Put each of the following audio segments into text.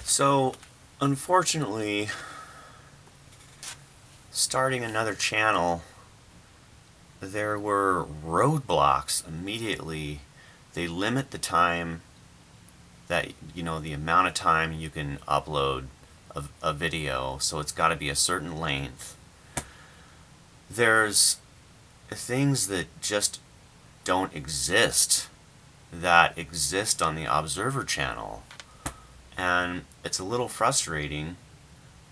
So, unfortunately, starting another channel, there were roadblocks immediately. They limit the time that, the amount of time you can upload a video, so it's got to be a certain length. There's things that just don't exist that exist on the Observer channel, and it's a little frustrating.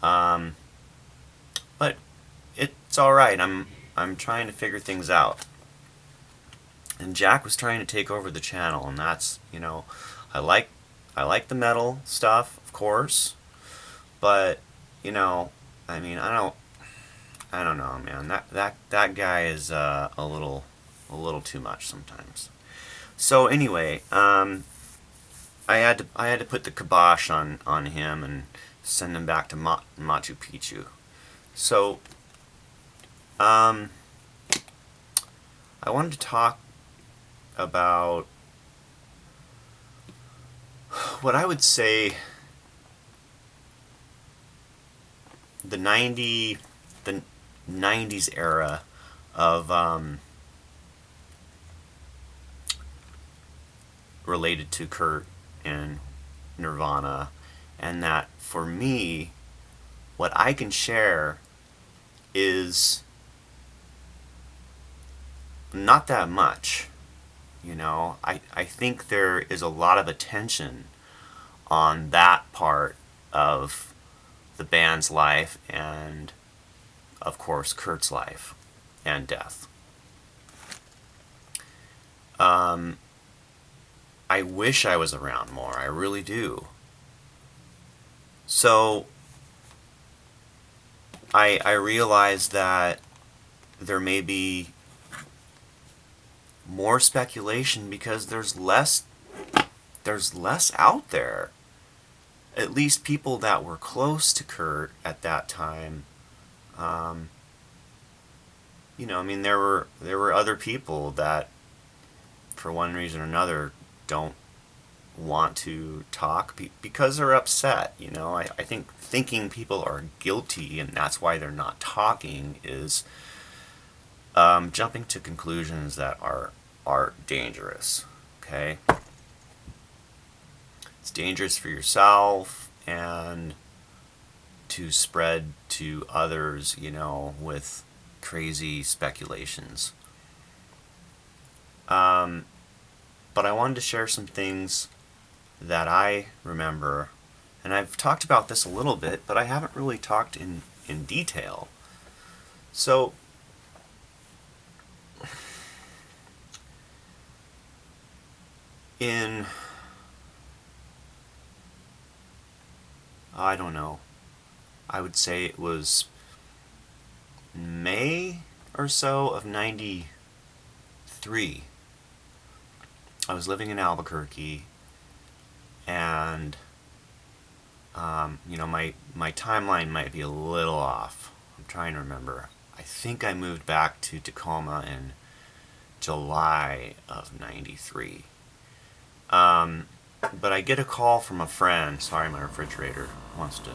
But it's all right. I'm trying to figure things out. And Jack was trying to take over the channel, and that's I like the metal stuff, of course, but I don't know, man. That guy is a little too much sometimes. So anyway, I had to put the kibosh on him and send him back to Machu Picchu. So I wanted to talk about what I would say the 90s era of related to Kurt and Nirvana, and that for me, what I can share is not that much. I think there is a lot of attention on that part of the band's life and, of course, Kurt's life and death. I wish I was around more. I really do. So I realize that there may be more speculation because there's less out there. At least people that were close to Kurt at that time. There were other people that, for one reason or another, don't want to talk because they're upset. I think thinking people are guilty and that's why they're not talking is jumping to conclusions that are dangerous. Okay, it's dangerous for yourself and to spread to others, with crazy speculations. But I wanted to share some things that I remember, and I've talked about this a little bit, but I haven't really talked in detail. So, I don't know, I would say it was May or so of 93. I was living in Albuquerque, and my timeline might be a little off. I'm trying to remember. I think I moved back to Tacoma in July of 93. But I get a call from a friend. Sorry, my refrigerator wants to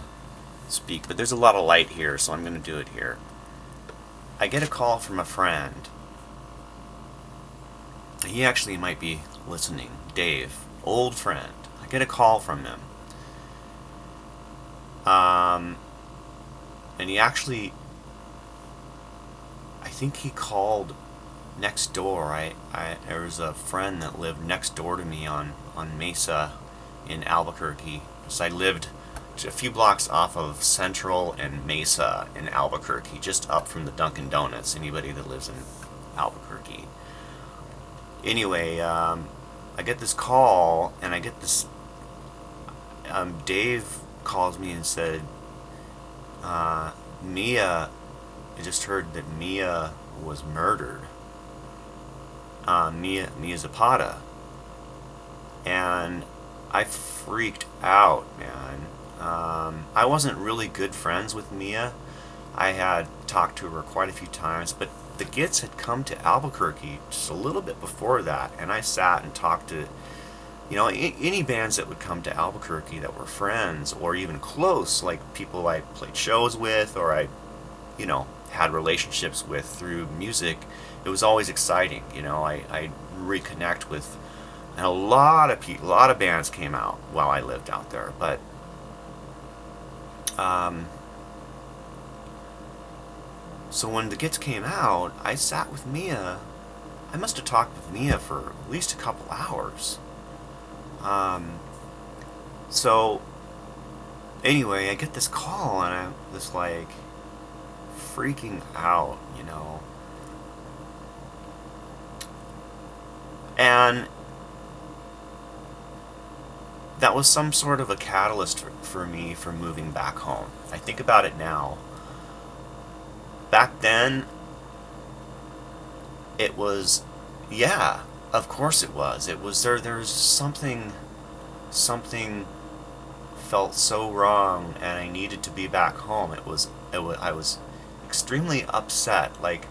speak, but there's a lot of light here, so I'm going to do it here. I get a call from a friend. He actually might be listening. Dave, old friend. I get a call from him. And he actually, I think he called next door. There was a friend that lived next door to me on Mesa in Albuquerque. So I lived a few blocks off of Central and Mesa in Albuquerque, just up from the Dunkin' Donuts. Anybody that lives in Albuquerque. Anyway, I get this call, and I get this. Dave calls me and said, Mia, I just heard that Mia was murdered. Mia Zapata. And I freaked out, man. I wasn't really good friends with Mia. I had talked to her quite a few times, but the Gits had come to Albuquerque just a little bit before that, and I sat and talked to any bands that would come to Albuquerque that were friends or even close, like people I played shows with or had relationships with through music, it was always exciting. I reconnect with, and a lot of people, a lot of bands came out while I lived out there. But so when the Gits came out, I sat with Mia. I must have talked with Mia for at least a couple hours. So anyway, I get this call and I was like freaking out, and that was some sort of a catalyst for me for moving back home. I think about it now. Back then, it was, yeah, of course it was. It was there's something felt so wrong, and I needed to be back home. I was extremely upset. Like,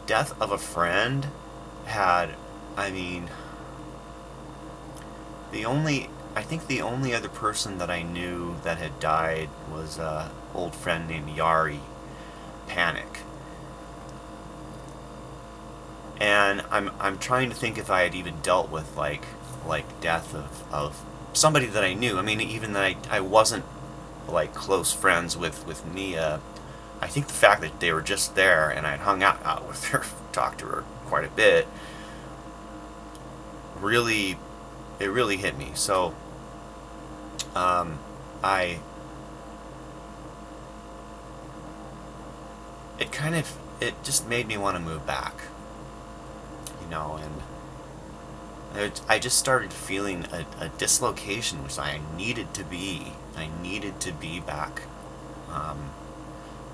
death of a friend had, I mean, I think the only other person that I knew that had died was an old friend named Yari Panic. And I'm trying to think if I had even dealt with like death of somebody that I knew. I mean, even that I wasn't like close friends with Mia. I think the fact that they were just there and I'd hung out with her, talked to her quite a bit, really hit me. So it just made me want to move back, and I just started feeling a dislocation, which I needed to be. I needed to be back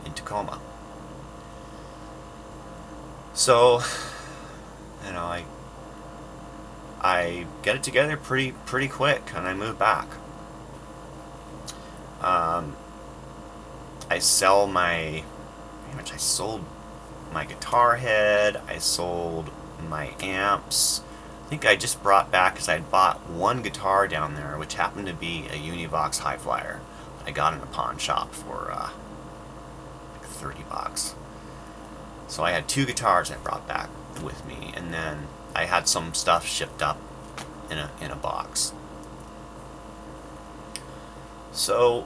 in Tacoma. So, I get it together pretty quick, and I move back. I sold my guitar head. I sold my amps. I think I just brought back, because I had bought one guitar down there, which happened to be a Univox High Flyer. I got in a pawn shop for like $30. So I had two guitars I brought back with me, and then I had some stuff shipped up in a box. So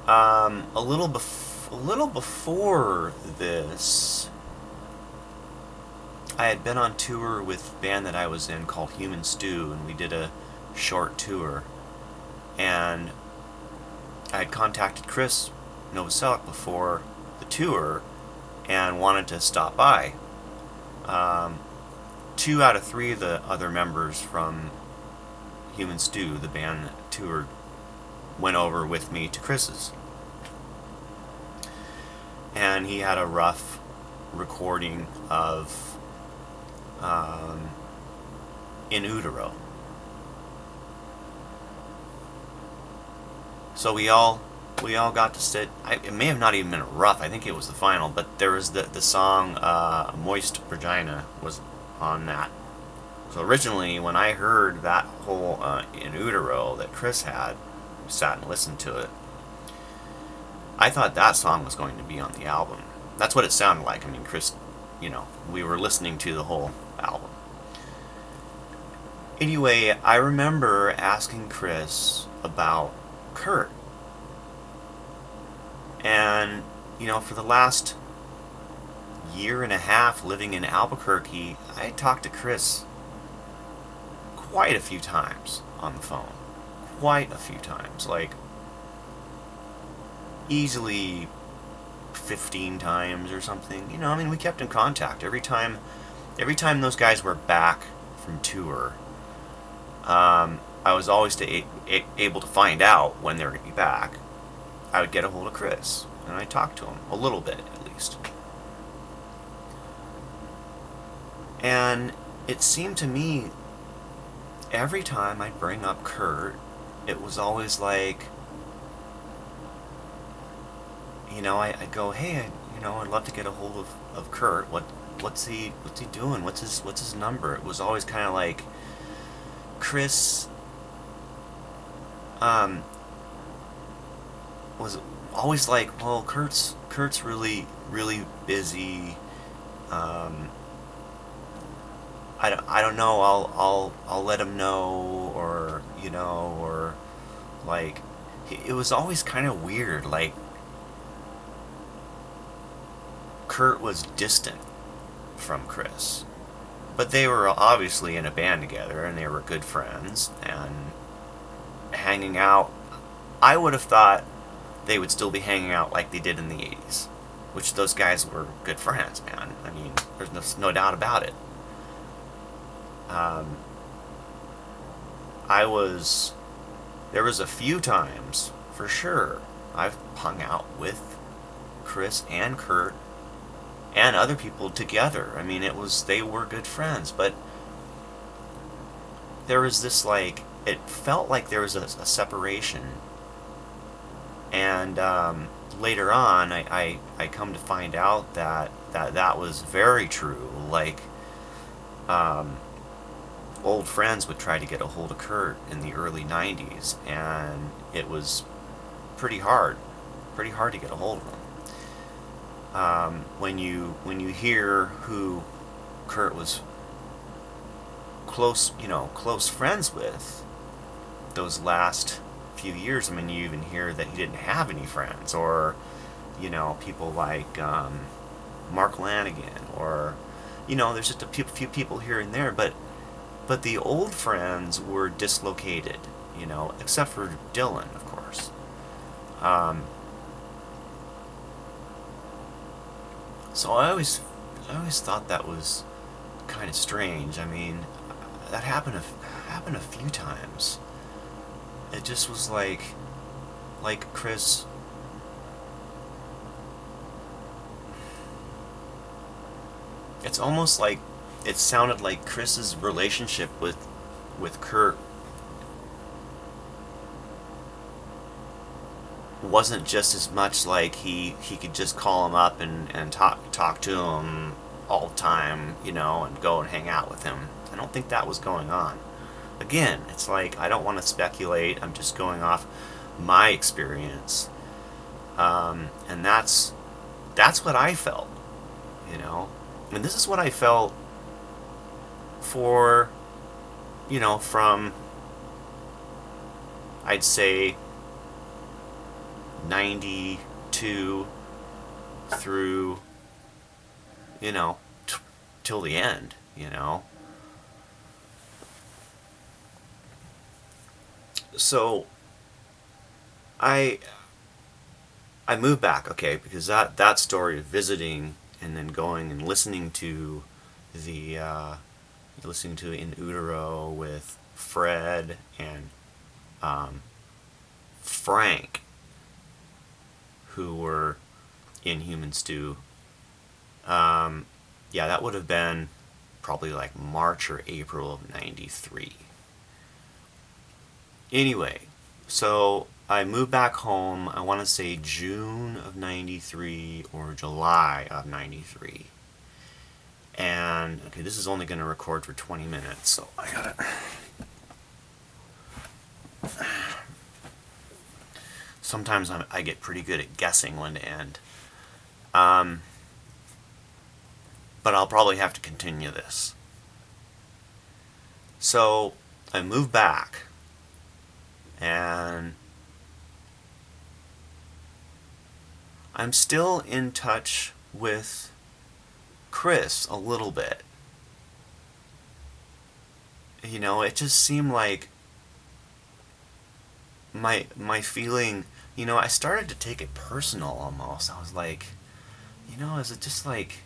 a little before this, I had been on tour with a band that I was in called Human Stew, and we did a short tour. And I had contacted Chris Novoselic before the tour and wanted to stop by. 2 out of 3 of the other members from Human Stew, the band that toured, went over with me to Chris's. And he had a rough recording of In Utero. So we all got to sit. It may have not even been rough. I think it was the final, but there was the song "Moist Vagina" was on that. So originally, when I heard that whole In Utero that Chris had, sat and listened to it, I thought that song was going to be on the album. That's what it sounded like. I mean, Chris, we were listening to the whole album. Anyway, I remember asking Chris about Kurt. And, for the last year and a half living in Albuquerque, I talked to Chris quite a few times on the phone. Quite a few times. Like, easily 15 times or something. We kept in contact. Every time those guys were back from tour, I was always able to find out when they were going to be back. I would get a hold of Chris, and I'd talk to him a little bit, at least. And it seemed to me, every time I'd bring up Kurt, it was always like, I'd go, hey, I'd love to get a hold of Kurt. What what's he doing? What's his number? It was always kind of like Chris um, was always like, well, Kurt's really busy. Um, I don't know. I'll let him know, or or like it was always kind of weird. Like Kurt was distant from Chris, but they were obviously in a band together and they were good friends and hanging out. I would have thought they would still be hanging out like they did in the 80s, which those guys were good friends, man. I mean, there's no doubt about it. Um, I was there was a few times for sure I've hung out with Chris and Kurt and other people together. I mean, they were good friends, but there was this like it felt like there was a separation, and later on, I come to find out that was very true. Like, um, old friends would try to get a hold of Kurt in the early '90s, and it was pretty hard, pretty hard to get a hold of him. When you hear who Kurt was close friends with those last few years, I mean, you even hear that he didn't have any friends, or people like Mark Lanigan, or there's just few people here and there, but the old friends were dislocated, except for Dylan, of course. Um, so I always thought that was kind of strange. I mean, that happened a few times. It just was like Chris. It's almost like it sounded like Chris's relationship with Kurt wasn't just as much like he could just call him up and talk to him all the time, and go and hang out with him. I don't think that was going on. Again, it's like I don't want to speculate. I'm just going off my experience, and that's what I felt, and this is what I felt for, from I'd say 92 through, till the end. So I I moved back, okay, because that story of visiting and then going and the listening to In Utero with Fred and um, Frank, who were in Human Stew. Yeah, that would have been probably like March or April of '93. Anyway, so I moved back home, I want to say June of '93 or July of '93. And, okay, this is only going to record for 20 minutes, so I gotta. Sometimes I get pretty good at guessing when to end. Um, but I'll probably have to continue this. So I moved back, and I'm still in touch with Chris a little bit. It just seemed like my feeling, I started to take it personal almost. I was like, is it just like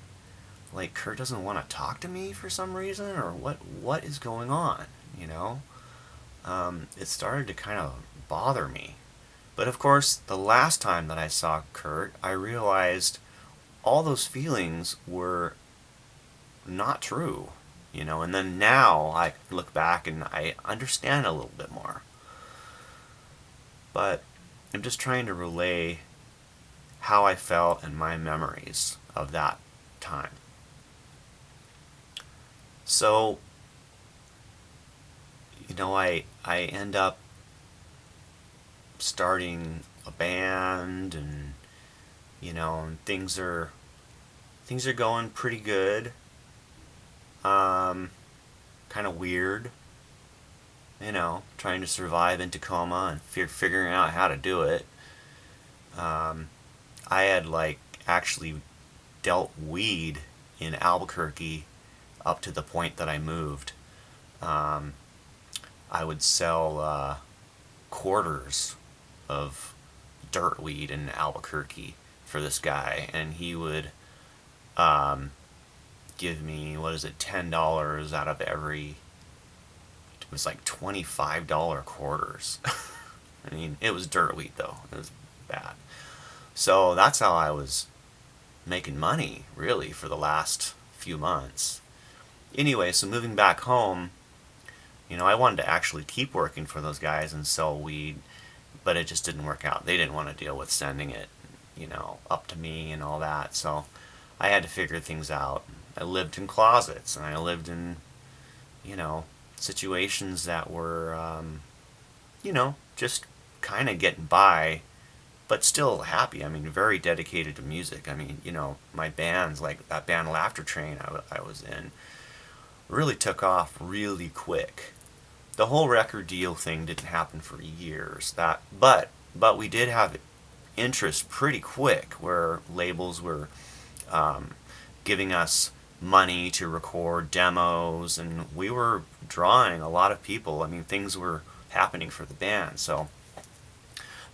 Kurt doesn't want to talk to me for some reason, or what is going on, it started to kind of bother me. But of course, the last time that I saw Kurt, I realized all those feelings were not true, and then now I look back and I understand a little bit more. But I'm just trying to relay how I felt and my memories of that time. So, I end up starting a band, and and things are going pretty good. Kind of weird, trying to survive in Tacoma and figuring out how to do it. I had like actually dealt weed in Albuquerque up to the point that I moved. Um, I would sell quarters of dirt weed in Albuquerque for this guy, and he would um, give me, what is it, $10 out of every. It was like $25 quarters. I mean, it was dirt weed though. It was bad. So that's how I was making money, really, for the last few months. Anyway, so moving back home, I wanted to actually keep working for those guys and sell weed, but it just didn't work out. They didn't want to deal with sending it, up to me and all that. So I had to figure things out. I lived in closets, and I lived in, situations that were, just kind of getting by, but still happy. I mean, very dedicated to music. I mean, my bands, like that band Laughter Train I was in, really took off really quick. The whole record deal thing didn't happen for years. But we did have interest pretty quick, where labels were um, giving us money to record demos, and we were drawing a lot of people. I mean, things were happening for the band, so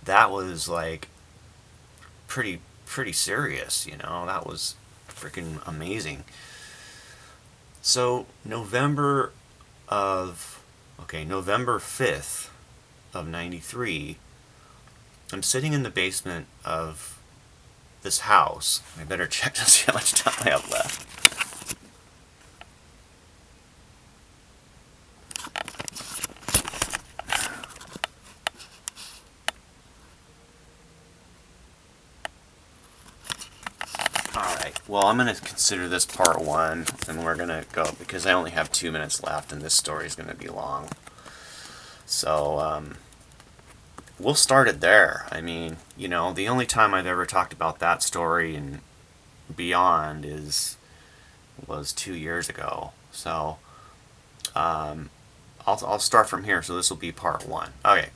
that was like pretty serious. That was freaking amazing. So November 5th of 93, I'm sitting in the basement of this house. I better check to see how much time I have left. Alright, well, I'm going to consider this part one, and we're going to go, because I only have 2 minutes left, and this story is going to be long. So, we'll start it there. I mean, the only time I've ever talked about that story and beyond was 2 years ago. So, I'll start from here, so this will be part one. Okay,